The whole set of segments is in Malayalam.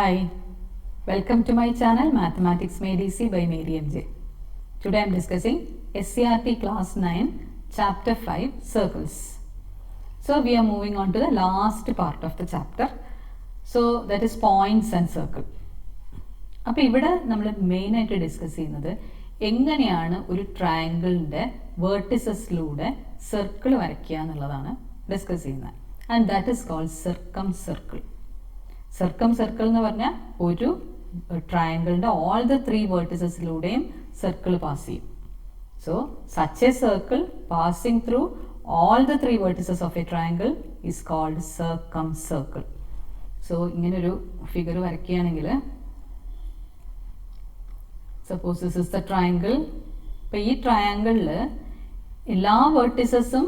Hi, welcome to my channel Mathematics Made Easy by Mary MJ. Today I am discussing SCRT Class 9 Chapter 5 Circles. So we are moving on to the last part of the chapter. So that is points and circle. അപ്പോൾ ഇവിടെ നമ്മൾ മെയിനായിട്ട് ഡിസ്കസ് ചെയ്യുന്നത് എങ്ങനെയാണ് ഒരു ട്രയാങ്കിളിൻ്റെ വേർട്ടിസസിലൂടെ സർക്കിൾ വരയ്ക്കുക എന്നുള്ളതാണ് ഡിസ്കസ് ചെയ്യുന്നത്. And that is called circumcircle. Circumcircle എന്ന് പറഞ്ഞാൽ ഒരു ട്രയാങ്കിളിൻ്റെ ഓൾ ദ ത്രീ വേർട്ടിസസിലൂടെയും സർക്കിൾ പാസ് ചെയ്യും. So such a circle passing through all the three vertices of a triangle is called circumcircle. So ഇങ്ങനൊരു ഫിഗർ വരയ്ക്കുകയാണെങ്കിൽ suppose this is the triangle. അപ്പോൾ ഈ ട്രയാങ്കിളിൽ എല്ലാ വെർട്ടിസസും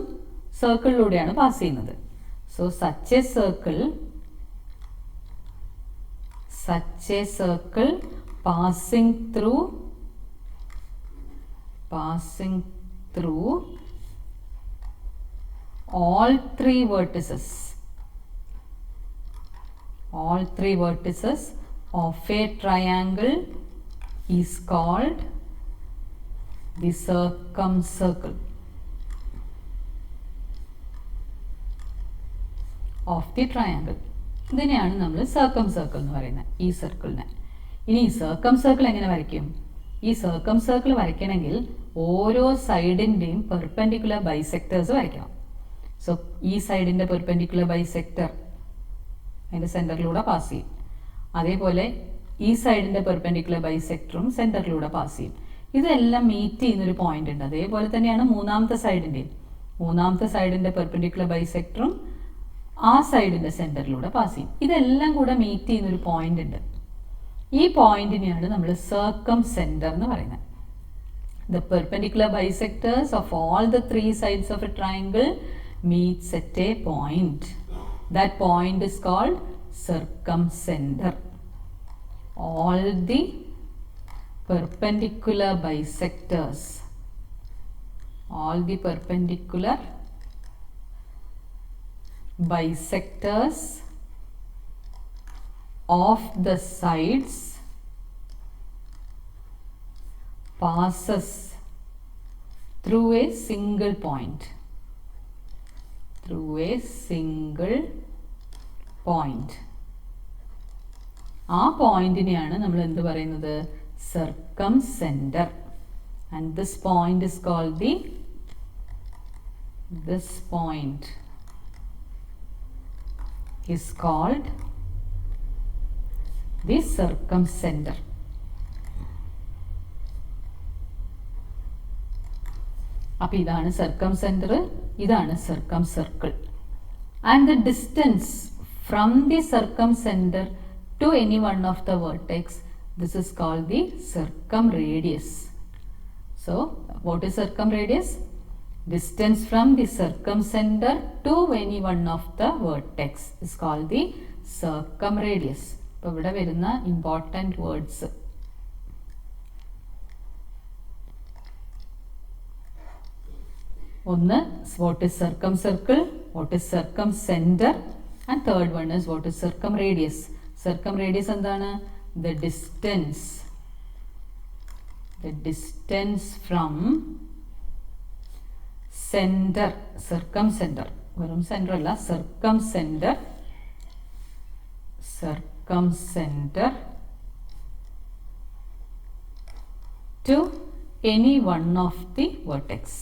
സർക്കിളിലൂടെയാണ് പാസ് ചെയ്യുന്നത്. So such a circle passing through all three vertices of a triangle is called the circumcircle of the triangle. ഇതിനെയാണ് നമ്മൾ സർക്കംസർക്കിൾ എന്ന് പറയുന്നത്, ഈ സർക്കിളിനെ. ഇനി ഈ സർക്കംസർക്കിൾ എങ്ങനെ വരയ്ക്കും? ഈ സർക്കംസർക്കിൾ വരയ്ക്കണമെങ്കിൽ ഓരോ സൈഡിൻ്റെയും പെർപെൻഡിക്കുലർ ബൈസെക്ടേഴ്സ് വരയ്ക്കണം. സോ ഈ സൈഡിൻ്റെ പെർപെൻഡിക്കുലർ ബൈസെക്ടർ അതിൻ്റെ സെൻറ്ററിലൂടെ പാസ് ചെയ്യും. അതേപോലെ ഈ സൈഡിൻ്റെ പെർപെൻഡിക്കുലർ ബൈസെക്ടറും സെൻറ്ററിലൂടെ പാസ് ചെയ്യും. ഇതെല്ലാം മീറ്റ് ചെയ്യുന്നൊരു പോയിന്റ് ഉണ്ട്. അതേപോലെ തന്നെയാണ് മൂന്നാമത്തെ സൈഡിൻ്റെ പെർപെൻഡിക്കുലർ ബൈസെക്ടറും ആ സൈഡിൻ്റെ സെൻറ്ററിലൂടെ പാസ് ചെയ്യും. ഇതെല്ലാം കൂടെ മീറ്റ് ചെയ്യുന്നൊരു പോയിന്റ് ഉണ്ട്. ഈ പോയിന്റിനെയാണ് നമ്മൾ സർക്കം സെൻറ്റർ എന്ന് പറയുന്നത്. The perpendicular bisectors of all the three sides of a triangle meets at a point. That point is called circumcenter. All the perpendicular bisectors of the sides passes through a single point. ആ പോയിന്റിനെയാണ് നമ്മൾ എന്ത് പറയുന്നത്? Circumcentre. And this point is called the circumcenter. അപ്പോൾ ഇതാണ് സർക്കംസെന്റർ, ഇതാണ് circumcircle. And the distance from the circumcentre to any one of the vertex, this is called the circumradius. So what is circumradius? Distance from the circumcenter to any one of the vertex is called the circumradius. അപ്പോൾ ഇവിടെ വരുന്ന ഇമ്പോർട്ടൻറ്റ് വേർഡ്സ് ഒന്ന് what is circumcircle, what is circumcenter, and third one is what is circumradius. Circumradius എന്താണ്? The distance from centre, circumcentre, വെറും സെൻറ്റർ അല്ല, circumcentre to any one of the vertex.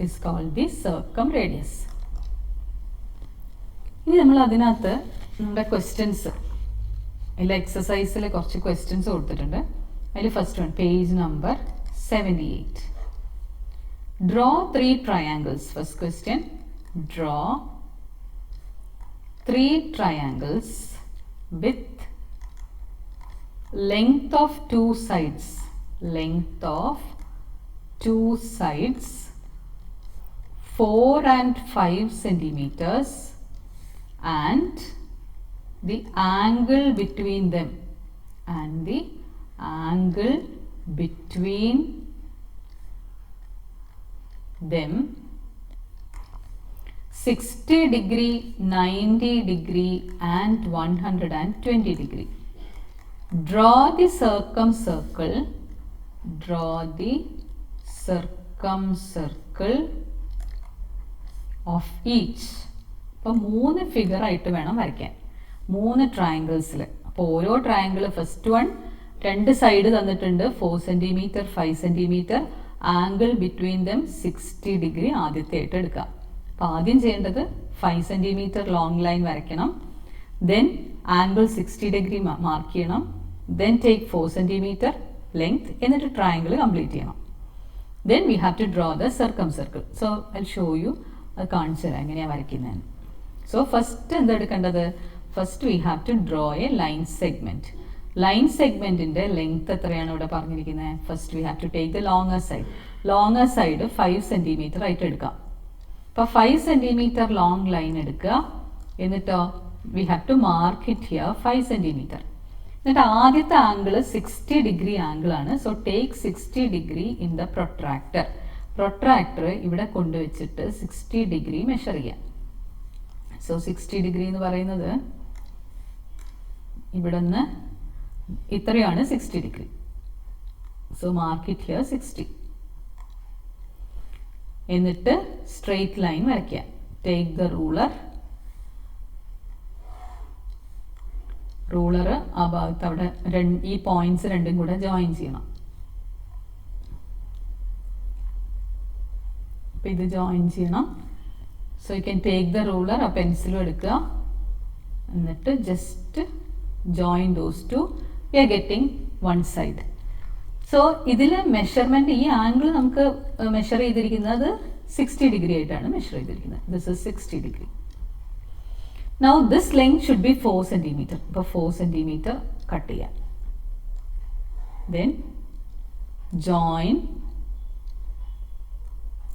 is called the circumradius. ഇനി നമ്മൾ അതിനകത്ത് നമ്മുടെ ക്വസ്റ്റ്യൻസ്, അതിൽ എക്സസൈസിൽ കുറച്ച് ക്വസ്റ്റ്യൻസ് കൊടുത്തിട്ടുണ്ട്. അതിൽ first one, page number 78. Draw 3 triangles. First question, draw 3 triangles with length of two sides 4 and 5 centimeters and the angle between them, them 60 degree, 90 degree and 120 degree. Draw the circumcircle. Draw the circumcircle of each. അപ്പോൾ 3 ഫിഗർ ആയിട്ട് വേണം വരയ്ക്കാൻ, 3 ട്രയാങ്കിൾസിൽ. അപ്പോൾ ഓരോ ട്രയാങ്കിൾ, ഫസ്റ്റ് വൺ 2 സൈഡ് തന്നിട്ടുണ്ട്, 4 centimetre 5 centimetre, angle between them 60 degree ആദ്യത്തെ ആയിട്ട് എടുക്കാം. അപ്പോൾ ആദ്യം ചെയ്യേണ്ടത് 5 സെൻറ്റിമീറ്റർ ലോങ് ലൈൻ വരയ്ക്കണം, ദെൻ ആംഗിൾ 60 ഡിഗ്രി മാർക്ക് ചെയ്യണം, ദെൻ ടേക്ക് 4 സെൻറ്റിമീറ്റർ ലെങ്ത്, എന്നിട്ട് ട്രയാങ്കിൾ കംപ്ലീറ്റ് ചെയ്യണം. Then we have to draw the circumcircle. So I show you, അത് കാണിച്ചു തരാം എങ്ങനെയാണ് വരയ്ക്കുന്നതെന്ന്. സോ ഫസ്റ്റ് എന്താ എടുക്കേണ്ടത്? First we have to draw a line segment. Line സെഗ്മെന്റിന്റെ ലെങ്ത് എത്രയാണ് ഇവിടെ പറഞ്ഞിരിക്കുന്നത്? First we have to take the longer side. Longer side 5 centimetre ആയിട്ട് എടുക്കാം. അപ്പോൾ 5 സെൻറ്റിമീറ്റർ ലോങ് ലൈൻ എടുക്കുക, എന്നിട്ടോ we have to mark it here 5 centimetre. എന്നിട്ട് ആദ്യത്തെ ആംഗിൾ 60 ഡിഗ്രി ആംഗിൾ ആണ്. So take 60 degree in the protractor. Protractor ഇവിടെ കൊണ്ടുവച്ചിട്ട് 60 ഡിഗ്രി മെഷർ ചെയ്യാം. സോ 60 ഡിഗ്രി എന്ന് പറയുന്നത് ഇവിടെ നിന്ന് ഇത്രയാണ് 60 degree. So mark it here 60. എന്നിട്ട് സ്ട്രെയിറ്റ് ലൈൻ വരയ്ക്കുക. Take the ruler. റൂളർ ആ ഭാഗത്ത് അവിടെ ഈ പോയിന്റ്സ് രണ്ടും കൂടെ ജോയിൻ ചെയ്യണം. അപ്പം ഇത് ജോയിൻ ചെയ്യണം. So you can take the ruler, ആ പെൻസിലും എടുക്കുക, എന്നിട്ട് just join those two. We are getting one side. So ഇതിൽ മെഷർമെന്റ്, ഈ ആംഗിൾ നമുക്ക് മെഷർ ചെയ്തിരിക്കുന്നത് 60 ഡിഗ്രി ആയിട്ടാണ് മെഷർ ചെയ്തിരിക്കുന്നത്. This is 60 degree. Now this length should be 4 centimetre. ഇപ്പോൾ 4 സെൻറ്റിമീറ്റർ കട്ട് ചെയ്യാം. ദെൻ ജോയിൻ,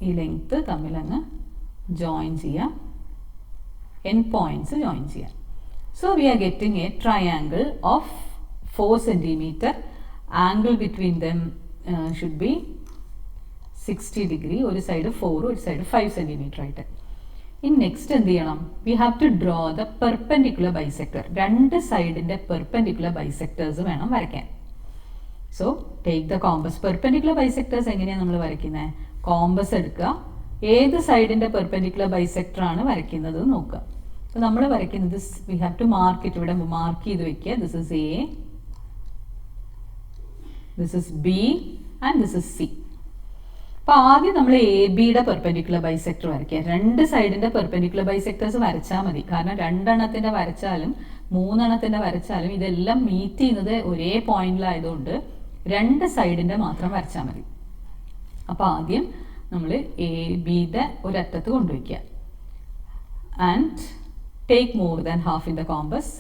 ഈ ലെങ്ത് തമ്മിൽ അങ്ങ് ജോയിൻ ചെയ്യാം, എൻഡ് പോയിന്റ്സ് ജോയിൻ ചെയ്യാം. So we are getting a triangle of 4 centimetre. Angle between dum should be 60 degree. ഒരു സൈഡ് 4, ഒരു സൈഡ് 5 സെൻറ്റിമീറ്റർ ആയിട്ട്. ഇനി നെക്സ്റ്റ് എന്ത് ചെയ്യണം? We have to draw the perpendicular bisector. 2 സൈഡിന്റെ പെർപെൻഡിക്കുലർ ബൈസെക്ടേഴ്സ് വേണം വരയ്ക്കാൻ. So take the compass. Perpendicular bisectors എങ്ങനെയാണ് നമ്മൾ വരയ്ക്കുന്നത്? കോമ്പസ് എടുക്കുക, ഏത് സൈഡിന്റെ പെർപെൻഡിക്കുലർ ബൈസെക്ടർ ആണ് വരയ്ക്കുന്നത് നോക്കുക. അപ്പോൾ നമ്മൾ വരയ്ക്കുന്നത് we have to mark it. ഇവിടെ മാർക്ക് ചെയ്ത് വെക്കുക. This is A, this is B and this is C. അപ്പോൾ ആദ്യം നമ്മൾ എ ബിയുടെ പെർപെൻഡിക്കുലർ ബൈസെക്ടർ വരയ്ക്കുക. 2 സൈഡിന്റെ പെർപെൻഡിക്കുലർ ബൈസെക്ടേഴ്സ് വരച്ചാൽ മതി. കാരണം 2 എണ്ണത്തിന്റെ വരച്ചാലും 3 എണ്ണത്തിന്റെ വരച്ചാലും ഇതെല്ലാം മീറ്റ് ചെയ്യുന്നത് ഒരേ പോയിന്റിലായതുകൊണ്ട് 2 സൈഡിന്റെ മാത്രം വരച്ചാൽ മതി. അപ്പോൾ ആദ്യം നമ്മൾ എ ബിയുടെ ഒരറ്റത്ത് കൊണ്ടുവയ്ക്കുക. And take more than half in the compass.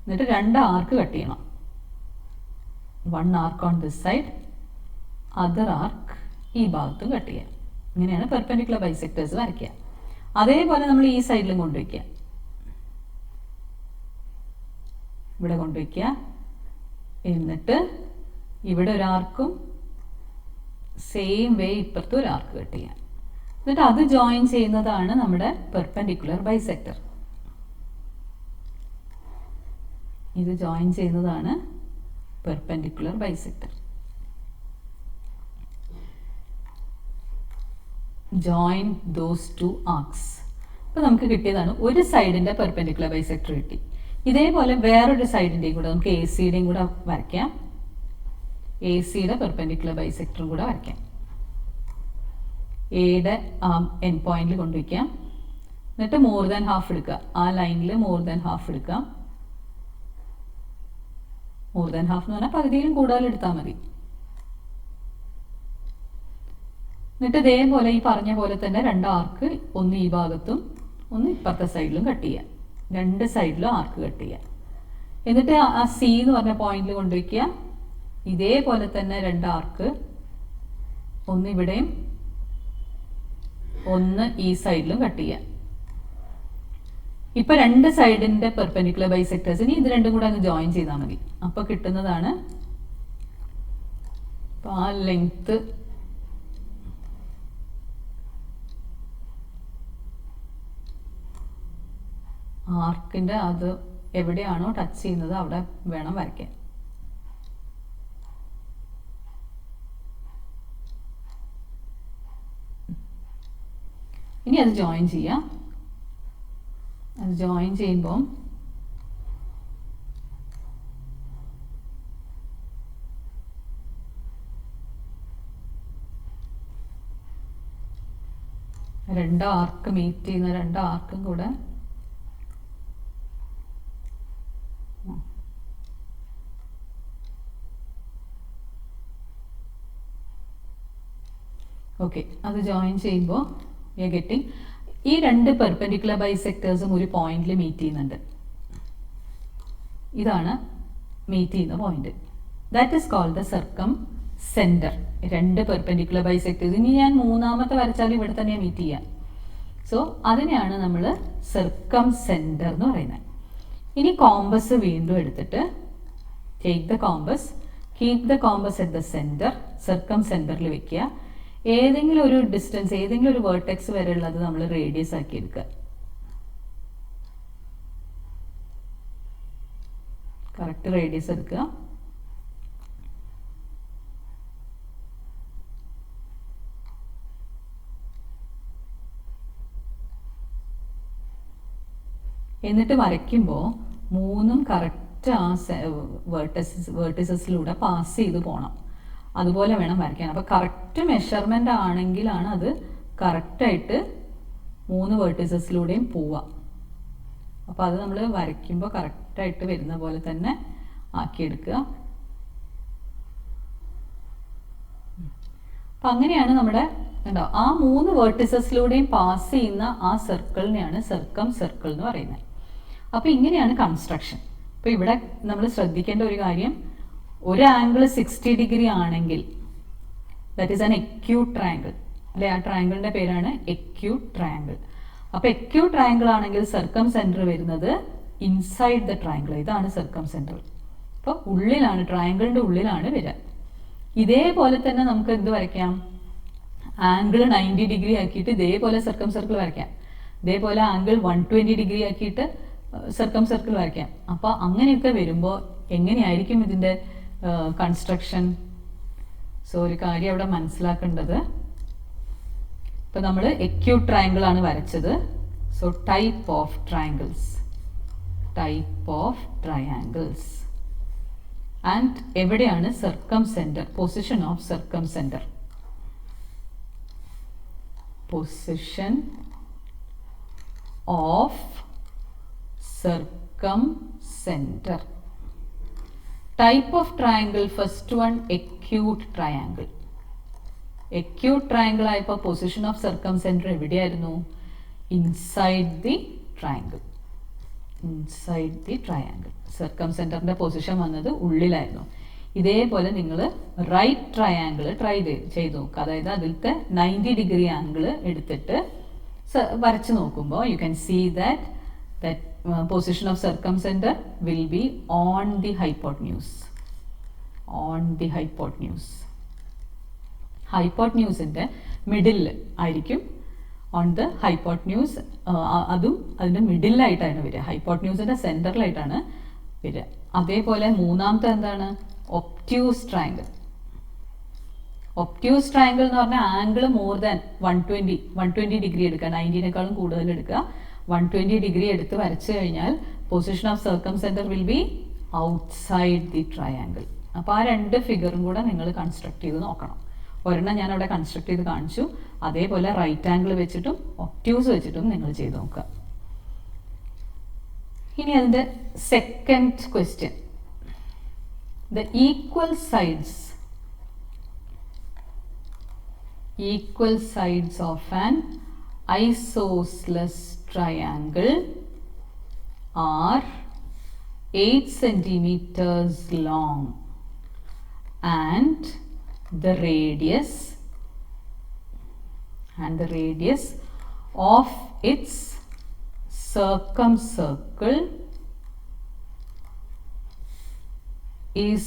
എന്നിട്ട് 2 ആർക്ക് കട്ട് ചെയ്യണം. 1 arc on this side, other arc ഈ ഭാഗത്തും കട്ട് ചെയ്യാം. ഇങ്ങനെയാണ് പെർപെൻഡിക്കുലർ ബൈസെക്ടേഴ്സ് വരയ്ക്കുക. അതേപോലെ നമ്മൾ ഈ സൈഡിലും കൊണ്ടുവയ്ക്കുക. ഇവിടെ കൊണ്ടുവയ്ക്കുക. എന്നിട്ട് ഇവിടെ ഒരു ആർക്കും സെയിം വേ ഇപ്പുറത്തും ഒരു ആർക്ക് കട്ട് ചെയ്യാം. എന്നിട്ട് അത് ജോയിൻ ചെയ്യുന്നതാണ് നമ്മുടെ പെർപെൻഡിക്കുലർ ബൈസെക്ടർ. ഇത് ജോയിൻ ചെയ്യുന്നതാണ് perpendicular bisector. Join those 2 arcs. അപ്പോൾ നമുക്ക് കിട്ടിയതാണ് ഒരു സൈഡിന്റെ പെർപെൻഡിക്കുലർ ബൈസെക്ടർ കിട്ടി. ഇതേപോലെ വേറൊരു സൈഡിന്റെയും കൂടെ നമുക്ക് എ സിയുടെയും കൂടെ വരയ്ക്കാം. എ സിയുടെ പെർപെൻഡിക്കുലർ ബൈസെക്ടറും കൂടെ വരയ്ക്കാം. എയുടെ എൻ പോയിന്റിൽ കൊണ്ടുവയ്ക്കാം. എന്നിട്ട് മോർ ദാൻ ഹാഫ് എടുക്കുക. ആ ലൈനിൽ മോർ ദാൻ ഹാഫ് എടുക്കാം. മോർ ദാൻ ഹാഫ് എന്ന് പറഞ്ഞാൽ പകുതിയിലും കൂടുതൽ എടുത്താൽ മതി. എന്നിട്ട് ഇതേപോലെ ഈ പറഞ്ഞ പോലെ തന്നെ 2 ആർക്ക്, ഒന്ന് ഈ ഭാഗത്തും ഒന്ന് ഇപ്പുറത്തെ സൈഡിലും കട്ട് ചെയ്യാം. 2 സൈഡിലും ആർക്ക് കട്ട് ചെയ്യാം. എന്നിട്ട് ആ സി എന്ന് പറഞ്ഞ പോയിന്റിൽ കൊണ്ടുവയ്ക്കുക. ഇതേപോലെ തന്നെ 2 ആർക്ക്, ഒന്ന് ഇവിടെയും ഒന്ന് ഈ സൈഡിലും കട്ട് ചെയ്യാം. ഇപ്പൊ 2 സൈഡിന്റെ പെർപെൻഡിക്കുലർ ബൈസെക്ടേഴ്സിന് ഇത് രണ്ടും കൂടെ അങ്ങ് ജോയിൻ ചെയ്താൽ മതി. അപ്പൊ കിട്ടുന്നതാണ് ആ ലെങ്ത് ആർക്കിൻ്റെ അത് എവിടെയാണോ ടച്ച് ചെയ്യുന്നത് അവിടെ വേണം വരയ്ക്കാൻ. ഇനി അത് ജോയിൻ ചെയ്യാം. അത് ജോയിൻ ചെയ്യുമ്പോൾ രണ്ട് ആർക്ക് മീറ്റ് ചെയ്യുന്ന രണ്ട് ആർക്കും കൂടെ ഓക്കെ, അത് ജോയിൻ ചെയ്യുമ്പോൾ വി ആർ ഗെറ്റിംഗ് ഈ രണ്ട് പെർപെൻഡിക്കുലർ ബൈസെക്ടേഴ്സും ഒരു പോയിന്റിൽ മീറ്റ് ചെയ്യുന്നുണ്ട്. ഇതാണ് മീറ്റ് ചെയ്യുന്ന point. That is called the circumcentre. രണ്ട് പെർപെൻഡിക്കുലർ ബൈസെക്ടേഴ്സ്. ഇനി ഞാൻ മൂന്നാമത്തെ വരച്ചാൽ ഇവിടെ തന്നെ മീറ്റ് ചെയ്യാം. സോ അതിനെയാണ് നമ്മൾ സർക്കം സെന്റർ എന്ന് പറയുന്നത്. ഇനി കോമ്പസ് വീണ്ടും എടുത്തിട്ട് take the compass, keep the compass at the centre, സർക്കം സെന്ററിൽ വെക്കുക. ഏതെങ്കിലും ഒരു ഡിസ്റ്റൻസ്, ഏതെങ്കിലും ഒരു വേർട്ടെക്സ് വരെ ഉള്ളത് നമ്മൾ റേഡിയസ് ആക്കി എടുക്കുക. കറക്റ്റ് റേഡിയസ് എടുക്കുക. എന്നിട്ട് വരയ്ക്കുമ്പോൾ മൂന്നും കറക്റ്റ് ആ വേർട്ടിസസിലൂടെ പാസ് ചെയ്ത് പോകണം. അതുപോലെ വേണം വരയ്ക്കാൻ. അപ്പോൾ കറക്റ്റ് മെഷർമെൻ്റ് ആണെങ്കിലാണ് അത് കറക്റ്റായിട്ട് മൂന്ന് വേർട്ടിസസിലൂടെയും പോവുക. അപ്പോൾ അത് നമ്മൾ വരയ്ക്കുമ്പോൾ കറക്റ്റായിട്ട് വരുന്ന പോലെ തന്നെ ആക്കിയെടുക്കുക. അപ്പം അങ്ങനെയാണ് നമ്മുടെ ഉണ്ടോ ആ മൂന്ന് വേർട്ടിസസിലൂടെയും പാസ് ചെയ്യുന്ന ആ സർക്കിളിനെയാണ് സർക്കം സർക്കിൾ എന്ന് പറയുന്നത്. അപ്പോൾ ഇങ്ങനെയാണ് കൺസ്ട്രക്ഷൻ. അപ്പോൾ ഇവിടെ നമ്മൾ ശ്രദ്ധിക്കേണ്ട ഒരു കാര്യം, ഒരു ആംഗിൾ 60 ഡിഗ്രി ആണെങ്കിൽ that is an acute triangle അല്ലെ. ആ ട്രയാങ്കിളിന്റെ പേരാണ് എക്യൂട്ട് ട്രയാങ്കിൾ. അപ്പോൾ എക്യൂട്ട് ട്രയാങ്കിൾ ആണെങ്കിൽ സർക്കം സെന്റർ വരുന്നത് ഇൻസൈഡ് ദ ട്രയാങ്കിൾ. ഇതാണ് സർക്കം സെന്റർ. അപ്പോൾ ഉള്ളിലാണ്, ട്രയാങ്കിളിന്റെ ഉള്ളിലാണ് വരിക. ഇതേപോലെ തന്നെ നമുക്ക് എന്ത് വരയ്ക്കാം, ആംഗിൾ 90 ഡിഗ്രി ആക്കിയിട്ട് ഇതേപോലെ സർക്കം സർക്കിൾ വരയ്ക്കാം. ഇതേപോലെ ആംഗിൾ 120 ഡിഗ്രി ആക്കിയിട്ട് സർക്കം സർക്കിൾ വരയ്ക്കാം. അപ്പോൾ അങ്ങനെയൊക്കെ വരുമ്പോൾ എങ്ങനെയായിരിക്കും ഇതിൻ്റെ കൺസ്ട്രക്ഷൻ? സോ ഒരു കാര്യം അവിടെ മനസ്സിലാക്കേണ്ടത്, ഇപ്പം നമ്മൾ എക്യൂട്ട് ട്രയാങ്കിൾ ആണ് വരച്ചത്. So type of triangles, and എവിടെയാണ് circumcentre, position of circumcentre, position of circumcentre. Type of triangle, first one acute triangle. Acute triangle ആയപ്പോൾ പൊസിഷൻ ഓഫ് സർക്കം സെന്റർ എവിടെയായിരുന്നു? Inside the triangle. Inside the triangle. സർക്കം സെന്ററിന്റെ പൊസിഷൻ വന്നത് ഉള്ളിലായിരുന്നു. ഇതേപോലെ നിങ്ങൾ റൈറ്റ് ട്രയാങ്കിൾ ട്രൈ ചെയ്ത് നോക്കുക. അതായത് അതിലത്തെ 90 ഡിഗ്രി ആംഗിൾ എടുത്തിട്ട് വരച്ച് നോക്കുമ്പോൾ you can see that position of circumcenter will be on the hypotenuse. On the hypotenuse. ഹൈപ്പോട്ട്ന്യൂസിൻ്റെ മിഡിൽ ആയിരിക്കും. ഓൺ ദ ഹൈപ്പോട്ട്ന്യൂസ്, അതും അതിൻ്റെ മിഡിലായിട്ടാണ് വരിക. ഹൈപ്പോട്ട്ന്യൂസിൻ്റെ സെൻറ്ററിലായിട്ടാണ് വരിക. അതേപോലെ മൂന്നാമത്തെ എന്താണ്? Obtuse triangle. ഒപ്റ്റ്യൂസ് ട്രയാങ്കിൾ എന്ന് പറഞ്ഞാൽ ആംഗിൾ മോർ ദാൻ 120 ഡിഗ്രി എടുക്കുക, 90നേക്കാളും കൂടുതൽ എടുക്കുക. 120 ഡിഗ്രി എടുത്ത് വരച്ചു കഴിഞ്ഞാൽ position of circumcentre will be outside the triangle. അപ്പോൾ ആ രണ്ട് ഫിഗറും കൂടെ നിങ്ങൾ കൺസ്ട്രക്ട് ചെയ്ത് നോക്കണം. ഒരെണ്ണം ഞാൻ അവിടെ കൺസ്ട്രക്ട് ചെയ്ത് കാണിച്ചു. അതേപോലെ റൈറ്റ് ആംഗിൾ വെച്ചിട്ടും ഒപ്റ്റ്യൂസ് വെച്ചിട്ടും നിങ്ങൾ ചെയ്ത് നോക്കുക. ഇനി അതിൻ്റെ second question, the equal sides of an isosceles triangle are 8 centimeters long and the radius of its circumcircle is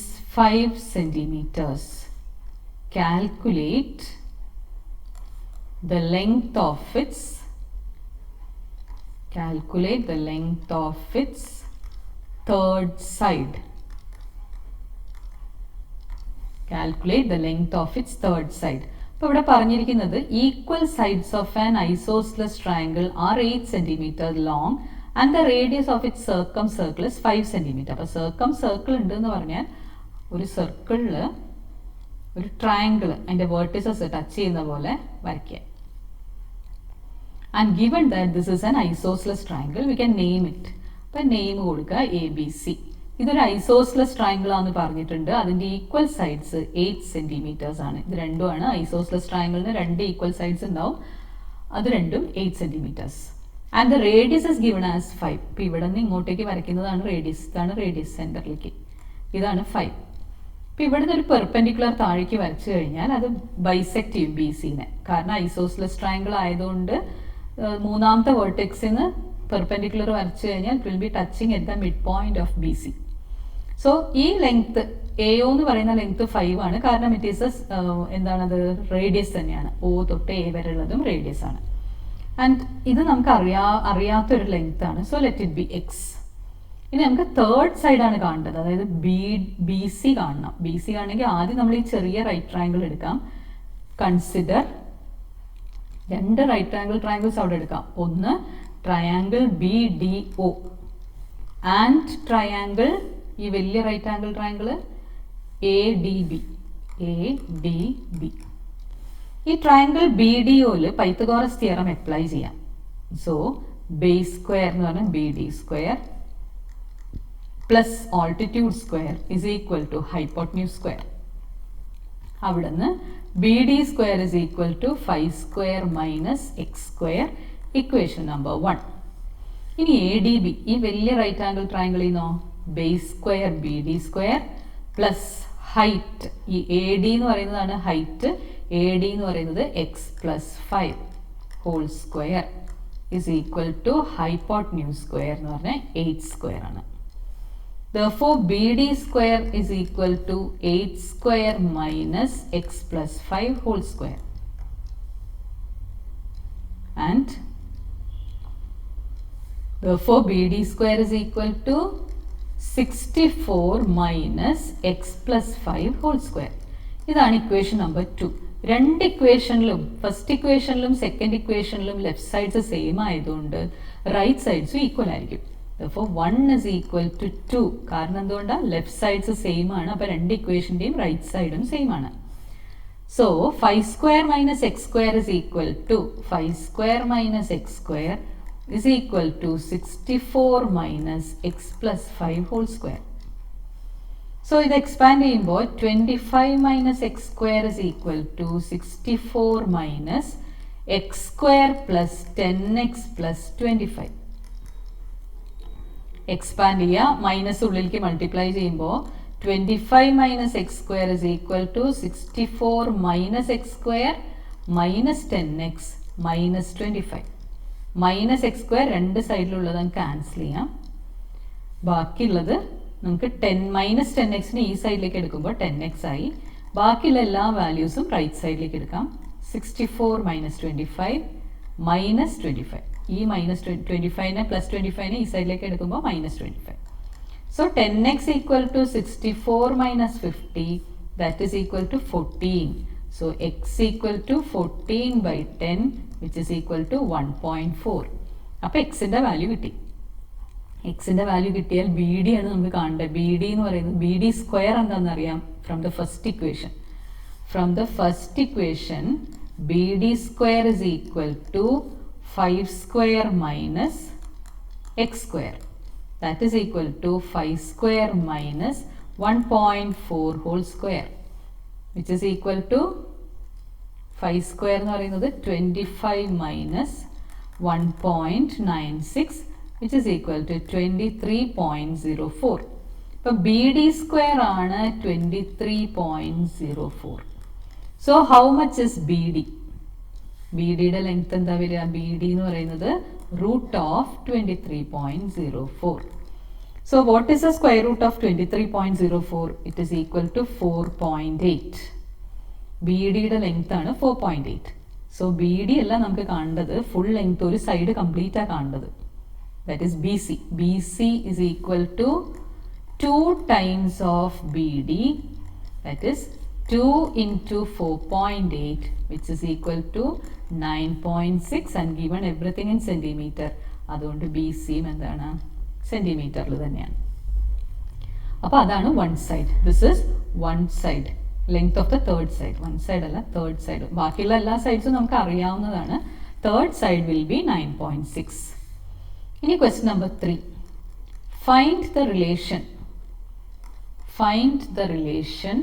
5 centimeters. Calculate the length of its Calculate the length of its third side. Calculate the length of its third side. അപ്പോൾ ഇവിടെ പറഞ്ഞിരിക്കുന്നത് equal sides of an isosceles triangle are 8 centimetre long and the radius of it circumcircle is 5 centimetre. അപ്പോൾ സർക്കം സർക്കിൾ ഉണ്ട് എന്ന് പറഞ്ഞാൽ ഒരു സർക്കിളിൽ ഒരു ട്രയാങ്കിൾ അതിൻ്റെ വേർട്ടിസസ് ടച്ച് ചെയ്യുന്ന പോലെ വരയ്ക്കുക. And given that this is an isosceles triangle we can name it. അപ്പം നെയിം കൊടുക്കുക ABC. ഇതൊരു ഐസോസ്ലസ് ട്രയാങ്കിൾ ആണെന്ന് പറഞ്ഞിട്ടുണ്ട്. അതിൻ്റെ ഈക്വൽ സൈഡ്സ് 8 സെന്റിമീറ്റേഴ്സ് ആണ്. ഇത് രണ്ടുമാണ് ഐസോസ്ലസ് ട്രയാങ്കിളിന് 2 ഈക്വൽ സൈഡ്സ് ഉണ്ടാവും. അത് രണ്ടും 8 centimetres. And the radius is given as 5. ഇപ്പം ഇവിടെ നിന്ന് ഇങ്ങോട്ടേക്ക് വരയ്ക്കുന്നതാണ് റേഡിയസ്. ഇതാണ് റേഡിയസ് സെന്ററിലേക്ക്. ഇതാണ് 5. ഇപ്പം ഇവിടെ നിന്ന് ഒരു പെർപെൻഡിക്കുലർ താഴേക്ക് വരച്ചു കഴിഞ്ഞാൽ അത് ബൈസെക്ട് ചെയ്യും BCനെ. കാരണം ഐസോസ്ലസ് ട്രയാങ്കിൾ ആയതുകൊണ്ട് മൂന്നാമത്തെ വേർട്ടെക്സിന് പെർപെൻഡിക്കുലർ വരച്ചു കഴിഞ്ഞാൽ it will be touching at the mid point of BC. So ഈ ലെങ്ത് AO എന്ന് പറയുന്ന ലെങ്ത് 5 ആണ്. കാരണം ഇറ്റ് ഈസ് എന്താണത് റേഡിയസ് തന്നെയാണ്. O തൊട്ട് A വരെ ഉള്ളതും റേഡിയസ് ആണ്. ആൻഡ് ഇത് നമുക്ക് അറിയാത്തൊരു ലെങ്ത് ആണ്. So let it be X. ഇനി നമുക്ക് തേർഡ് സൈഡാണ് കാണേണ്ടത്. അതായത് BC കാണണം. BC കാണണമെങ്കിൽ ആദ്യം നമ്മൾ ഈ ചെറിയ റൈറ്റ് ട്രയാങ്കിൾ എടുക്കാം. കൺസിഡർ 2 റൈറ്റ് ട്രയാങ്കിൾസ് അവിടെ എടുക്കാം. ഒന്ന് ട്രയാങ്കിൾ BDO ആൻഡ് ട്രയാങ്കിൾ ഈ വലിയ റൈറ്റ് ആംഗിൾ ട്രയാങ്കിൾ ADB. ഈ ട്രയാങ്കിൾ BDOയിൽ പൈത്തഗോറസ് തിയറം അപ്ലൈ ചെയ്യാം. സോ ബേസ് സ്ക്വയർ എന്ന് പറഞ്ഞാൽ BD square plus altitude square is equal to hypotenuse square. അവിടുന്ന് BD square is equal to 5 square minus X square. Equation number 1. ഇനി ADB ഈ വലിയ റൈറ്റ് ആംഗിൾ ട്രയാങ്കിളിൽ നിന്നോ base square BD square plus height ഈ AD എന്ന് പറയുന്നതാണ് ഹൈറ്റ്. AD എന്ന് പറയുന്നത് X plus 5 whole square is equal to hypotenuse square എന്ന് പറഞ്ഞാൽ 8 സ്ക്വയർ ആണ്. Therefore BD square is equal to 8 square minus X plus 5 whole square. And therefore BD square is equal to 64 minus X plus 5 whole square. ഇതാണ് ഇക്വേഷൻ നമ്പർ 2. രണ്ട് ഇക്വേഷനിലും ഫസ്റ്റ് ഇക്വേഷനിലും സെക്കൻഡ് ഇക്വേഷനിലും ലെഫ്റ്റ് സൈഡ്സ് സെയിം ആയതുകൊണ്ട് റൈറ്റ് സൈഡ്സും ഈക്വൽ ആയിരിക്കും. Therefore 1 is equal to 2. കാരണം എന്തുകൊണ്ടാണ് ലെഫ്റ്റ് സൈഡ്സ് സെയിം ആണ്. അപ്പോൾ രണ്ട് ഇക്വേഷൻ്റെയും റൈറ്റ് സൈഡും സെയിം ആണ്. So 5 square minus x square is equal to 5 square minus x square is equal to 64 minus x plus 5 whole square. So ഇത് എക്സ്പാൻഡ് ചെയ്യുമ്പോൾ 25 minus x square is equal to 64 minus x square plus 10x plus 25. Expand ചെയ്യുക. മൈനസ് ഉള്ളിലേക്ക് മൾട്ടിപ്ലൈ ചെയ്യുമ്പോൾ 25 minus x square is equal to 64 minus x square minus 10x minus 25. Minus x square രണ്ട് സൈഡിലുള്ളത് നമുക്ക് ക്യാൻസൽ ചെയ്യാം. ബാക്കിയുള്ളത് നമുക്ക് മൈനസ് 10xനെ ഈ സൈഡിലേക്ക് എടുക്കുമ്പോൾ 10x ആയി. ബാക്കിയുള്ള എല്ലാ വാല്യൂസും റൈറ്റ് സൈഡിലേക്ക് എടുക്കാം. 64 മൈനസ് 25 മൈനസ് 25. ഈ മൈനസ് 25നെ പ്ലസ് 25നെ ഈ സൈഡിലേക്ക് എടുക്കുമ്പോൾ minus 25. So 10x equal to 64 minus 50 that is equal to 14. So x equal to 14 by 10 which is equal to 1.4. അപ്പോൾ എക്സിൻ്റെ വാല്യൂ കിട്ടി. എക്സിൻ്റെ വാല്യൂ കിട്ടിയാൽ ബി ഡി ആണ് നമുക്ക് കാണേണ്ടത്. ബി ഡി എന്ന് പറയുന്നത് ബി ഡി സ്ക്വയർ എന്താണെന്ന് അറിയാം from the first equation. From the first equation B D square is equal to 5 square minus x square. That is equal to 5 square minus 1.4 whole square, which is equal to 5 square എന്ന് പറയുന്നത് 25 minus 1.96, which is equal to 23.04. അപ്പോൾ ബി ഡി സ്ക്വയർ ആണ് 23.04. So how much is BD? B ഡിയുടെ ലെങ്ത് എന്താ വരിക? ബി ഡി എന്ന് പറയുന്നത് root of 23.04. So what is the square root of 23.04? It is equal to 4.8. B ഡിയുടെ ലെങ്ത് ആണ് 4.8. സോ ബി ഡി അല്ല നമുക്ക് കാണേണ്ടത്, ഫുൾ ലെങ്ത് ഒരു സൈഡ് കംപ്ലീറ്റ് ആ കാണേണ്ടത്. that is BC. BC is equal to 2 times of BD, that is 2 into 4.8, which is equal to 9.6, and given everything in centimeter. അതുകൊണ്ട് BC എന്താണ് സെന്റിമീറ്ററിൽ തന്നെയാണ്. അപ്പോൾ അതാണ് one side. This is one side, length of the third side. One side അല്ല, തേർഡ് സൈഡ്. ബാക്കിയുള്ള എല്ലാ സൈഡ്സും നമുക്ക് അറിയാവുന്നതാണ്. Third side will be 9.6. ഇനി question number 3. Find the relation. Find the relation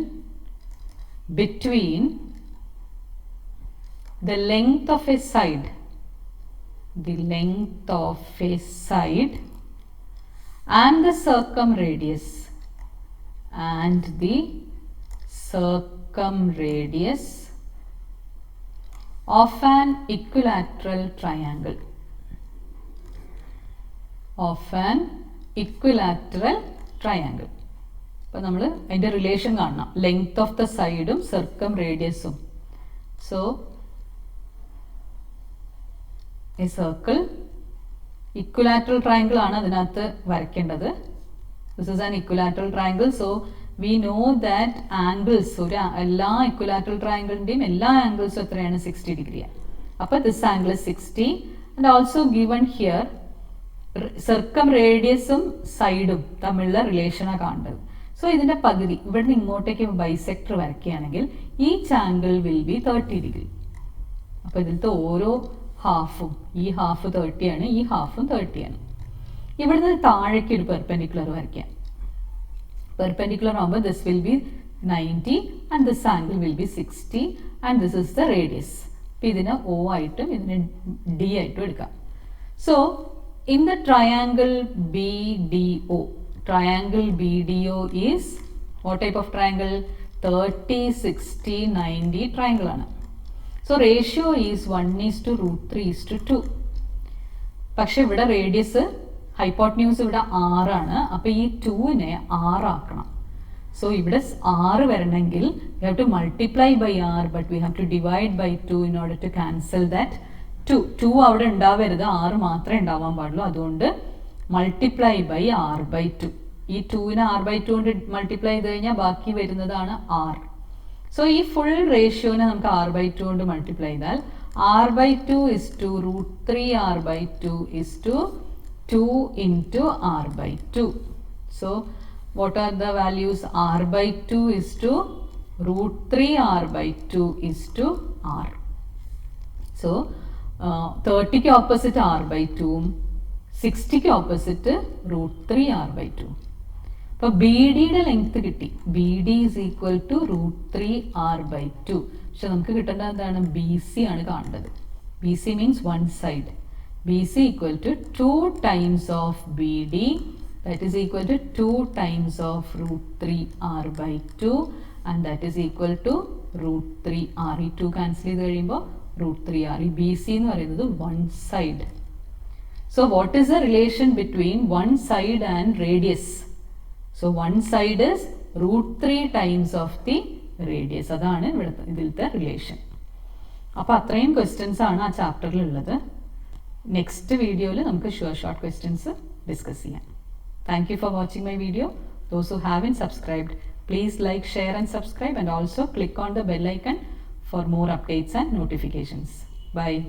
between the length of a side, and the circumradius, of an equilateral triangle. അപ്പോൾ നമ്മൾ അതിൻ്റെ റിലേഷൻ കാണണം. ലെങ്ത് ഓഫ് ദ സൈഡും സർക്കം റേഡിയസും. So a circle equilateral triangle ആണ് അതിനകത്ത് വരയ്ക്കേണ്ടത്. This is an equilateral triangle. So we know that angles, എല്ലാ ഇക്വലാറ്ററൽ ട്രയാങ്കിളിൻ്റെയും എല്ലാ ആംഗിൾസും എത്രയാണ്? 60 ഡിഗ്രിയാണ്. അപ്പോൾ this angle is 60 and also given here സർക്കം റേഡിയസും സൈഡും തമ്മിലുള്ള റിലേഷനാണ് കാണേണ്ടത്. സോ ഇതിൻ്റെ പകുതി ഇവിടുന്ന് ഇങ്ങോട്ടേക്ക് ബൈസെക്ടർ വരയ്ക്കുകയാണെങ്കിൽ each angle will be 30 degree. അപ്പോൾ ഇതിലത്തെ ഓരോ ഹാഫും, ഈ ഹാഫ് 30 ആണ്, ഈ ഹാഫും 30 ആണ്. ഇവിടുന്ന് താഴേക്ക് ഒരു പെർപെൻഡിക്കുലർ വരയ്ക്കാം. പെർപെൻഡിക്കുലർ ആകുമ്പോൾ this will be 90 and this angle will be 60 and this is the radius. അപ്പോൾ ഇതിന് O ആയിട്ടും ഇതിന് D ആയിട്ടും എടുക്കാം. So in the triangle BDO, triangle BDO is what type of triangle? 30, 60, 90 triangle ആണ്. So ratio is 1:√3:2. പക്ഷെ ഇവിടെ റേഡിയസ്, ഹൈപ്പോട്ടന്യൂസ് ഇവിടെ 6 ആണ്. അപ്പോൾ ഈ 2നെ 6 ആക്കണം. സോ ഇവിടെ 6 വരണമെങ്കിൽ we have to multiply by r, but we have to divide by 2 in order to cancel that 2. 2 അവിടെ ഉണ്ടാവരുത്, 6 മാത്രമേ ഉണ്ടാവാൻ പാടുള്ളൂ. അതുകൊണ്ട് മൾട്ടിപ്ലൈ ബൈ r/2. ഈ 2നെ r/2 കൊണ്ട് മൾട്ടിപ്ലൈ ചെയ്ത് കഴിഞ്ഞാൽ ബാക്കി വരുന്നതാണ് r. സോ ഈ ഫുൾ റേഷ്യോനെ നമുക്ക് r/2 കൊണ്ട് മൾട്ടിപ്ലൈ ചെയ്താൽ r/2 is to √3r/2 is to 2 into r/2. So what are the values? r/2 is to √3r/2 is to r. So 30ക്ക് ഓപ്പോസിറ്റ് r/2ഉം 60ക്ക് ഓപ്പോസിറ്റ് √3r/2. അപ്പോൾ BDയുടെ ലെങ്ത് കിട്ടി. BD is equal to √3r/2. പക്ഷെ നമുക്ക് കിട്ടേണ്ടത് എന്താണ്? BC ആണ് കാണേണ്ടത്. BC means one side. BC equal to 2 times of BD, that is equal to 2 times of √3r/2, and that is equal to √3r. ഈ 2 cancel ചെയ്ത് കഴിയുമ്പോൾ √3r. ഈ BC എന്ന് പറയുന്നത് one side. So what is the relation between one side and radius? So one side is √3 times of the radius. അതാണ് ഇവിടുത്തെ ഇതിലത്തെ റിലേഷൻ. അപ്പോൾ അത്രയും ക്വസ്റ്റ്യൻസ് ആണ് ആ ചാപ്റ്ററിൽ ഉള്ളത്. നെക്സ്റ്റ് വീഡിയോയിൽ നമുക്ക് ഷോർട്ട് ക്വസ്റ്റ്യൻസ് ഡിസ്കസ് ചെയ്യാം. Thank you for watching my video. Those who haven't subscribed, please like, share and subscribe, and also click on the bell icon for more updates and notifications. Bye.